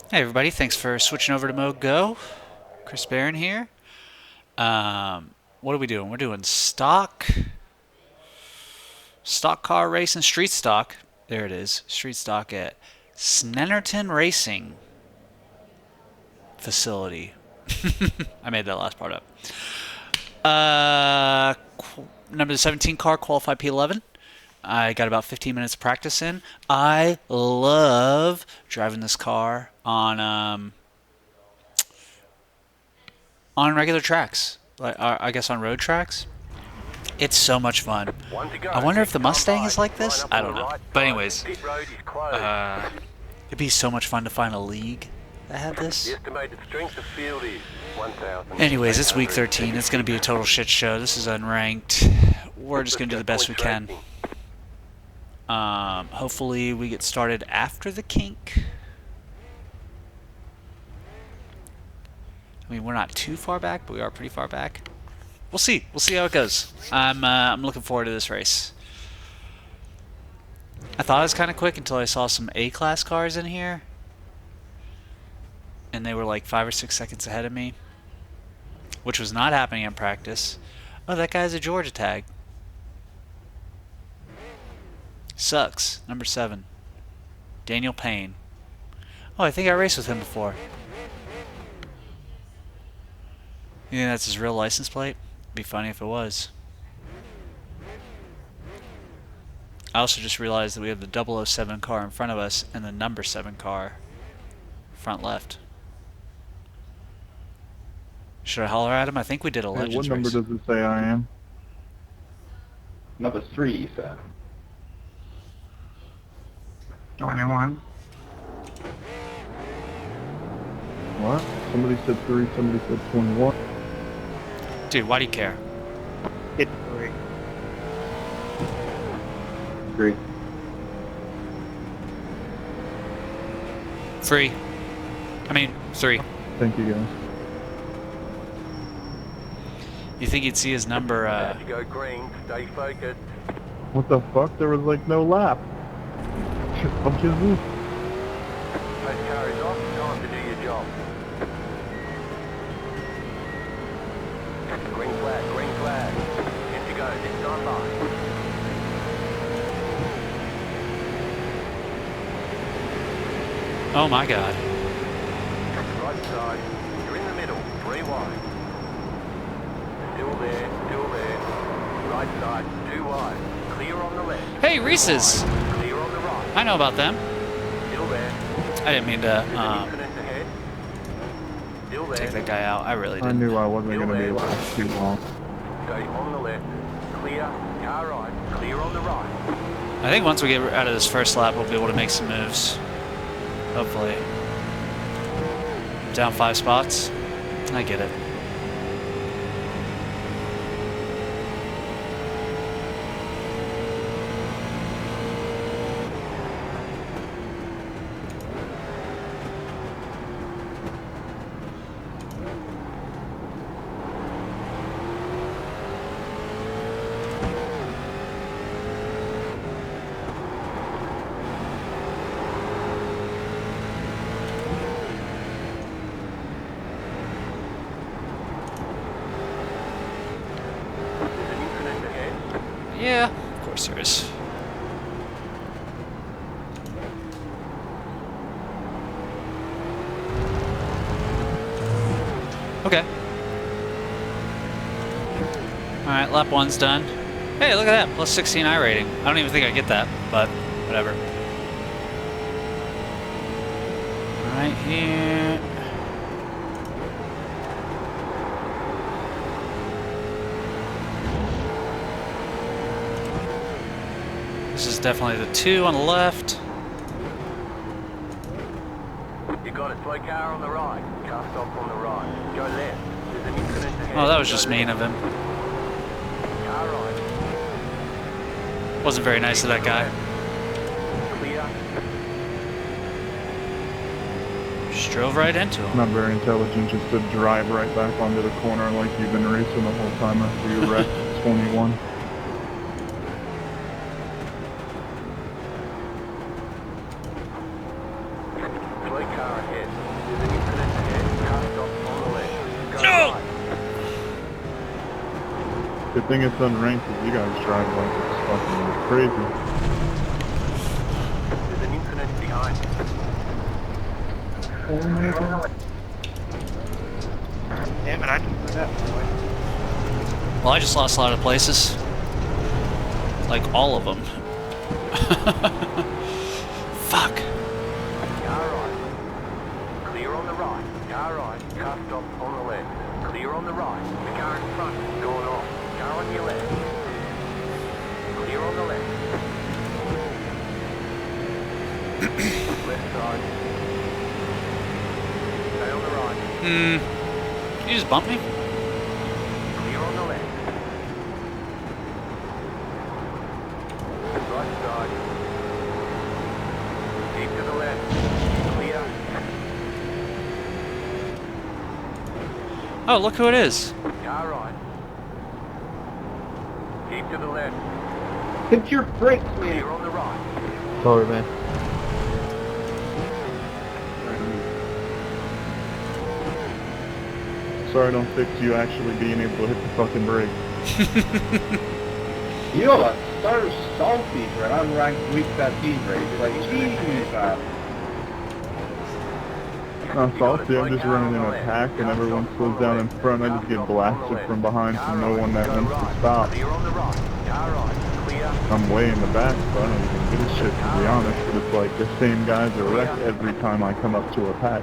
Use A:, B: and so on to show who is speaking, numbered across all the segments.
A: Hey everybody, thanks for switching over to Mode Go. Chris Barron here. What are we doing? We're doing stock car racing, street stock. There it is, street stock at Snennerton Racing Facility. I made that last part up. Number 17 car, qualified P11. I got about 15 minutes of practice in. I love driving this car on regular tracks, like I guess on road tracks. It's so much fun. I wonder if the Mustang is like this. I don't know. But anyways, it'd be so much fun to find a league that had this. Anyways, it's week 13. It's going to be a total shit show. This is unranked. We're just going to do the best we can. Hopefully we get started after the kink. I mean, we're not too far back, but we are pretty far back. We'll see. We'll see how it goes. I'm looking forward to this race. I thought it was kind of quick until I saw some A-class cars in here. And they were like 5 or 6 seconds ahead of me. Which was not happening in practice. Oh, that guy's a Georgia tag. Sucks. Number 7. Daniel Payne. Oh, I think I raced with him before. You think that's his real license plate? It'd be funny if it was. I also just realized that we have the 007 car in front of us and the number 7 car front left. Should I holler at him? I think we did a Legends
B: What number
A: race.
B: does it say I am?
C: Number 3, you said.
D: 21.
B: What? Somebody said 3, somebody said 21.
A: Dude, why do you care?
D: Hit 3.
C: 3.
A: Free. I mean, 3.
B: Thank you guys.
A: You think you'd see his number,
E: Go green, stay focused.
B: What the fuck? There was like no lap. Fuck is this?
E: Post car is off, time to do your job. Green flag, green flag. In to go, this time by.
A: oh my god.
E: Right side, you're in the middle, 3 wide. Still there, still there. Right side, 2 wide. Clear on the left.
A: Hey, Reese's!
E: Clear on the right.
A: I know about them.
E: Still there.
A: I didn't mean
E: There's an
A: to
E: incident ahead. Still there.
A: take that guy out. I really
B: I
A: didn't.
B: knew I wasn't gonna be able to last too long.
E: Stay on the left. Clear, car right. Clear on the right.
A: I think once we get out of this first lap, we'll be able to make some moves. Hopefully. Down 5 spots. I get it.
E: There's an incident ahead.
A: Yeah, of course there is. Okay. Alright, lap 1's done. Hey, look at that, plus 16 I rating. I don't even think I get that, but whatever. Right here. This is definitely the 2 on the left.
E: You got a slow car on the right. Car stop on the right. Go left. There's an incident ahead.
A: Oh, that was just
E: Go
A: mean
E: left.
A: of him.
E: Car right.
A: Wasn't very nice of that guy.
E: Clear.
A: Just drove right into him.
B: Not very intelligent just to drive right back onto the corner like you've been racing the whole time after you wrecked 21.
E: Slow car ahead.
B: Good thing it's unranked because you guys drive like it's fucking crazy.
E: There's an incident behind.
D: Oh my god. Damn it, I didn't do that.
A: Well, I just lost a lot of places. Like all of them. Fuck.
E: Car right. Clear on the right. Car right. Car stop on the left. Clear on the right. The car in front is going off. Car on your left. Clear on the left. Left side. Stay on the right.
A: You just bumped me?
E: Clear on the left. Right side. Keep to the left. Clear.
A: Oh, look who it is.
E: Car right. Keep to the left.
D: Hit your brakes,
E: Clear
D: man.
E: on the right.
C: Sorry, man.
B: Sorry, don't fix you actually being able to hit the fucking brake.
F: You are so salty for an unranked week 13 race. You're like, jeez, man.
B: Not salty, I'm just running in a pack and everyone slows down in front. I just get blasted from behind from no one that wants to stop.
E: Clear on the right. Car right. Clear.
B: I'm way in the back, so I don't even give a shit to be honest, but it's like the same guys are wrecked every time I come up to a pack.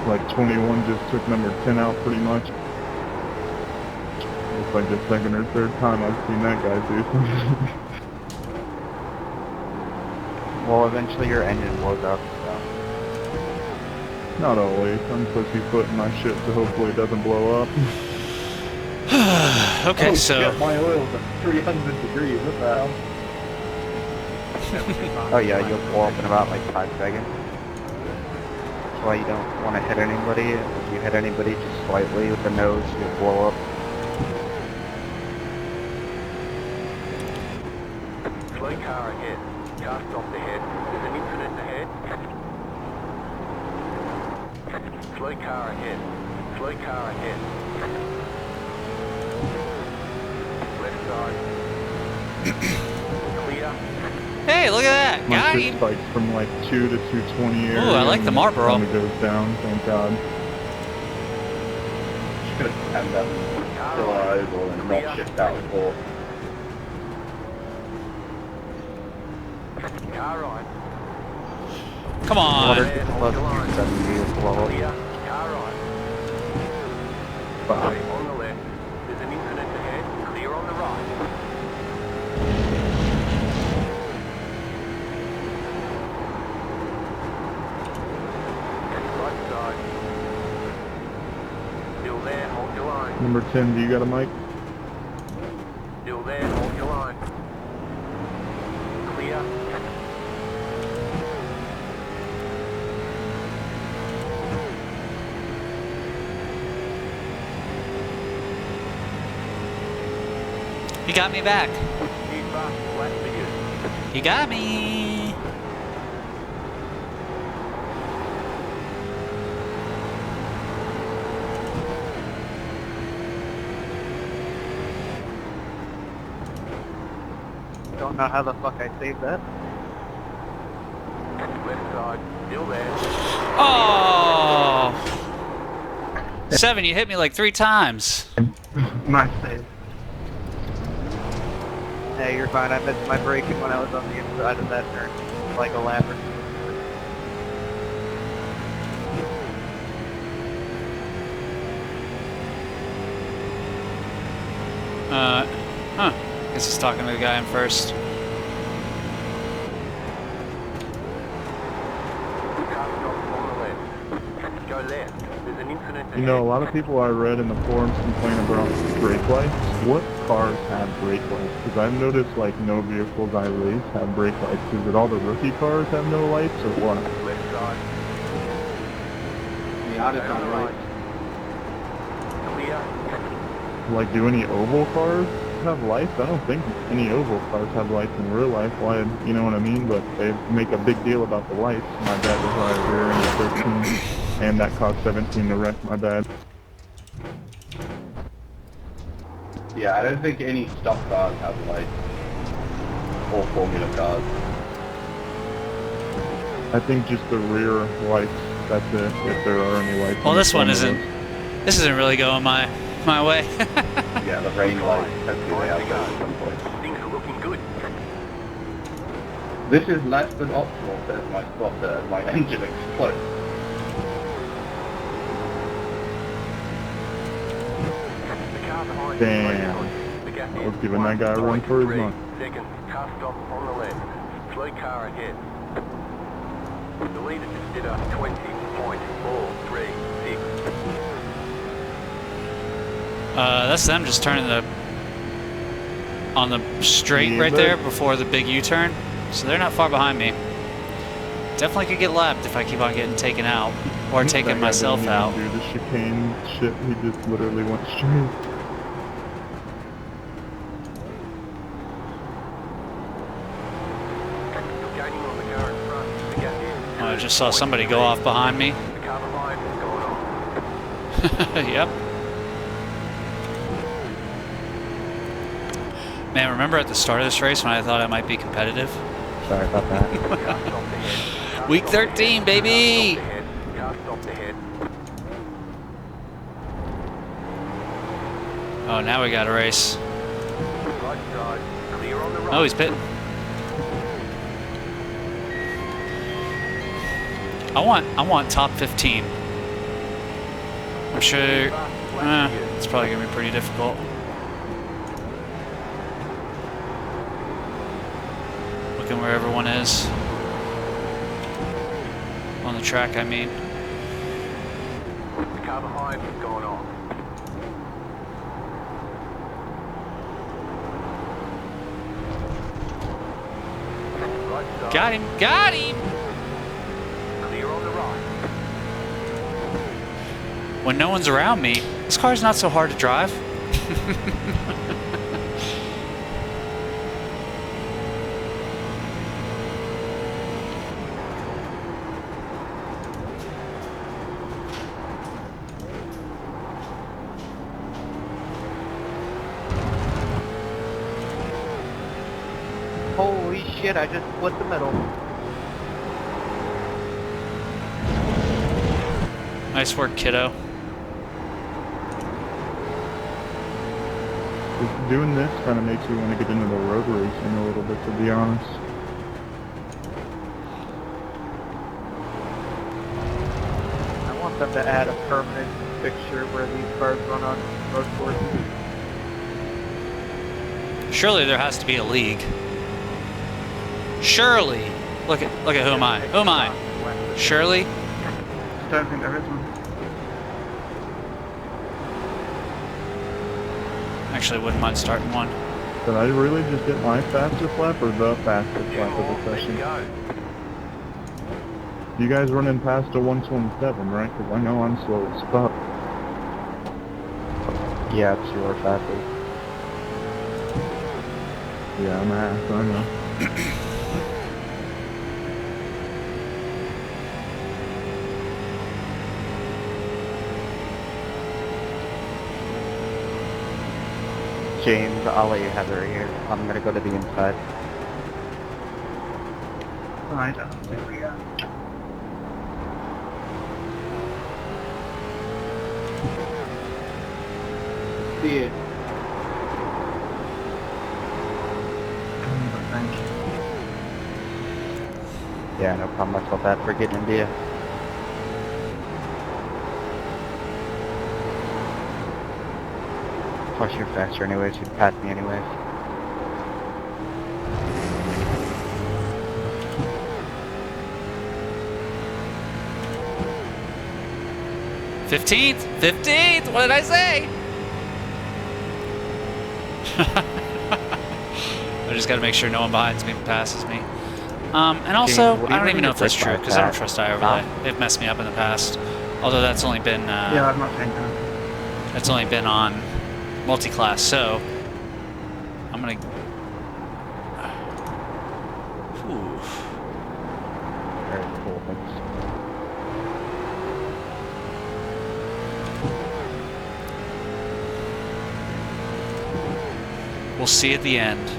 B: Like 21 just took number 10 out pretty much. It's like the second or third time I've seen that guy do something.
D: Well, eventually your engine blows up, so.
B: Not always. I'm pussyfooting my shit so hopefully it doesn't blow up.
A: Okay,
F: Oh,
A: so
F: shit, my oil's at 300 degrees. What the hell?
D: Oh yeah, you'll blow up in about like 5 seconds. That's why you don't want to hit anybody. If you hit anybody just slightly with the nose, you'll blow up.
E: Slow car ahead. Car stop ahead. There's an incident ahead. Slow car ahead. Slow car ahead. Left side. Clear.
A: hey, look at that.
B: My
A: Got
B: shit
A: him.
B: spikes from like 2 to 220 area.
A: Ooh, I like the
B: and
A: Marlboro.
B: Finally goes down, thank God.
F: Should have that still on oval and not shift out for.
E: Car right.
A: Come on.
D: Water
E: There,
D: gets
E: hold
D: close
E: your
D: to
E: line.
D: 270, you'll blow up.
E: Clear. Car right.
B: Fuck.
E: Stay on the left. There's an incident ahead. Clear on the right. Right side. Still there, hold your line.
B: Number 10, do you got a mic?
E: Still there, hold your line. Clear.
A: You got me back.
E: Keep fast, flat for you.
A: You got me.
D: Don't know how the fuck I saved that.
E: Left side, still there.
A: Oh. 7, you hit me like 3 times.
D: My save. Hey, you're fine. I missed my braking when I was on the inside of that turn. Like a lapper.
A: Guess he's talking to the guy in first.
E: Car stop on the left. Go left. There's an incident ahead.
B: You know, a lot of people I read in the forums complain about brake lights. What cars have brake lights? Because I've noticed like no vehicles I race have brake lights. Is it all the rookie cars have no lights or what?
E: Left side.
F: Yeah, I
E: Stay
F: just
E: on the
F: don't
E: right.
F: right.
E: Clear.
B: Like, do any oval cars? have lights. I don't think any oval cars have lights in real life. Why, you know what I mean? But they make a big deal about the lights. My bad was right rear end 13, and that cost 17 to wreck. My bad.
F: Yeah, I don't think any stock cars have lights. Or Formula cars.
B: I think just the rear lights. That's it. If there are any lights.
A: Well,
B: in
A: this
B: the
A: one
B: front of
A: isn't. This isn't really going my way.
F: Yeah, the rain lights. Hopefully they have those at some point.
E: Things are looking good.
F: This is less than optimal, says my spotter, as my engine explodes.
E: The car behind
B: Damn.
E: the gap
B: I was
E: is
B: giving that guy a run for his
E: 1.3
B: money.
E: seconds. Car stop on the left. Slow car ahead. The leader just did a 20.436.
A: That's them just turning on the straight
B: Yeah,
A: right
B: but-
A: there before the big U-turn. So they're not far behind me. Definitely could get lapped if I keep on getting taken out or
B: That
A: taking
B: guy
A: myself
B: didn't
A: out.
B: even do the chicane shit. He just literally went straight.
E: You're gaining on the car in front. The gap is
A: Oh, I just saw somebody go off behind me.
E: The car behind is going off.
A: Yep. Man, remember at the start of this race when I thought I might be competitive?
D: Sorry about that.
E: Car stopped ahead. Car
A: Week
E: stopped
A: 13,
E: ahead.
A: baby!
E: Car stopped ahead.
A: Oh, now we got a race.
E: Right side. Clear on the right.
A: Oh, he's pitting. I want top 15. I'm sure it's probably gonna be pretty difficult. Looking where everyone is. On the track, I mean.
E: The car behind is going off. Right side.
A: Got him! Got him!
E: Clear on the right.
A: When no one's around me, this car's not so hard to drive.
D: Holy shit, I just split the middle.
A: Nice work, kiddo.
B: Just doing this kind of makes me want to get into the road racing a little bit, to be honest.
D: I want them to add a permanent fixture where these cars run on road courses.
A: Surely there has to be a league. Surely. Look at who am I? Who am I? Surely.
D: I don't think there is one.
A: Actually, wouldn't mind starting one.
B: Did I really just get my fastest lap or the fastest lap of the
E: Let's
B: session?
E: go.
B: You guys running past a 127, right? Because I know I'm slow as fuck.
D: Yeah, it's your fastest.
B: Yeah, I'm ass, I know.
D: James, I'll let you have it right here. I'm gonna go to the inside. Alright, there we go.
F: See it.
D: Thank you. Yeah, no problem. I felt bad for getting into you. Plus, you're faster anyways. You'd pass me anyways.
A: '15th! 15th! What did I say? I just gotta make sure no one behind me passes me. And also,
D: James, what do you
A: I don't
D: mean
A: even know
D: you
A: if that's
D: break
A: true,
D: my
A: because I don't
D: path?
A: trust ioverlay. They've messed me up in the past. Although that's only been,
D: I'm not saying that.
A: that's only been on multi-class, so gonna... Ooh.
D: Very cool. Thanks.
A: We'll see at the end.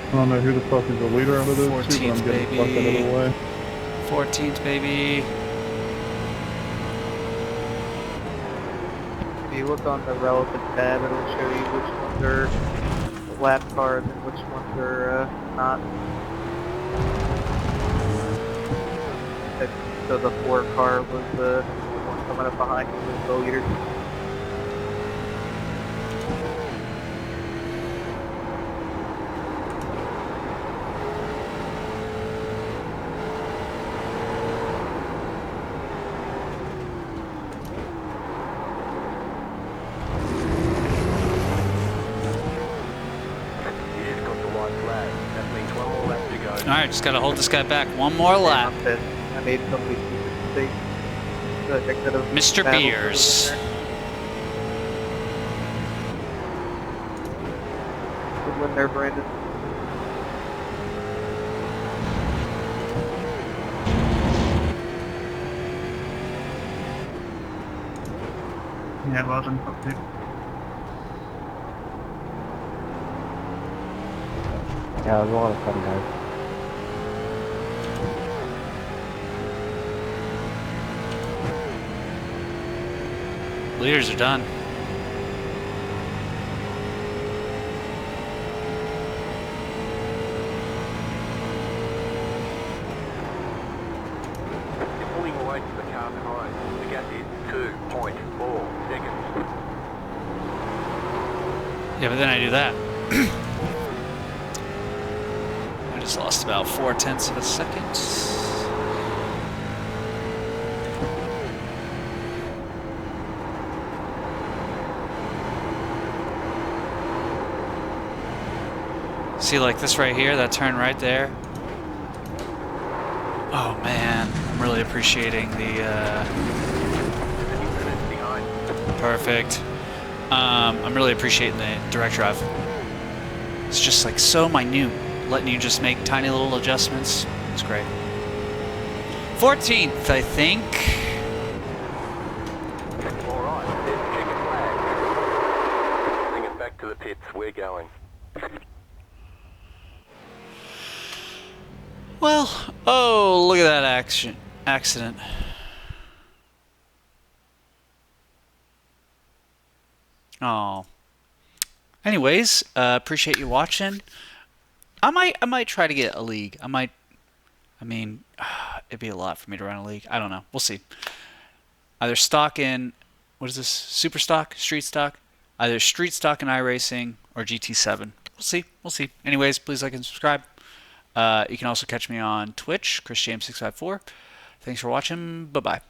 B: I don't know who the fuck is the leader out of those two, but
A: 14th,
B: I'm getting the fuck out of
A: baby.
B: the way.
A: 14th, baby.
G: If you look on the relevant tab, it'll show you which ones are lap cars and which ones are not. So the 4 car was the one coming up behind you was the leader.
E: You just got the white flag. That means one more lap to go.
A: Alright, just gotta hold this guy back. One more lap.
G: I made somebody stupid mistake. So I could have
A: Mr.
G: battled
A: Beers.
G: for the winner. Good win there, Brandon.
B: Yeah, well done, dude.
D: Yeah, it was a lot of fun, guys.
A: Leaders are done.
E: You're pulling away from the car behind. The gap is 2.4 seconds.
A: Yeah, but then I do that. I just lost about 0.4 of a second. See, like this right here, that turn right there. Oh man, I'm really appreciating the perfect. I'm really appreciating the direct drive. It's just like so minute, letting you just make tiny little adjustments. It's great. 14th, I think.
E: All right, there's the checkered flag. Bring it back to the pits. We're going.
A: Well, oh, look at that accident. Oh. Anyways, appreciate you watching. I might try to get a league. I mean, it'd be a lot for me to run a league. I don't know. We'll see. Either stock in, what is this? Super stock, street stock. Either street stock and iRacing or GT7. We'll see. We'll see. Anyways, please like and subscribe. You can also catch me on Twitch, ChrisJames654. Thanks for watching. Bye-bye.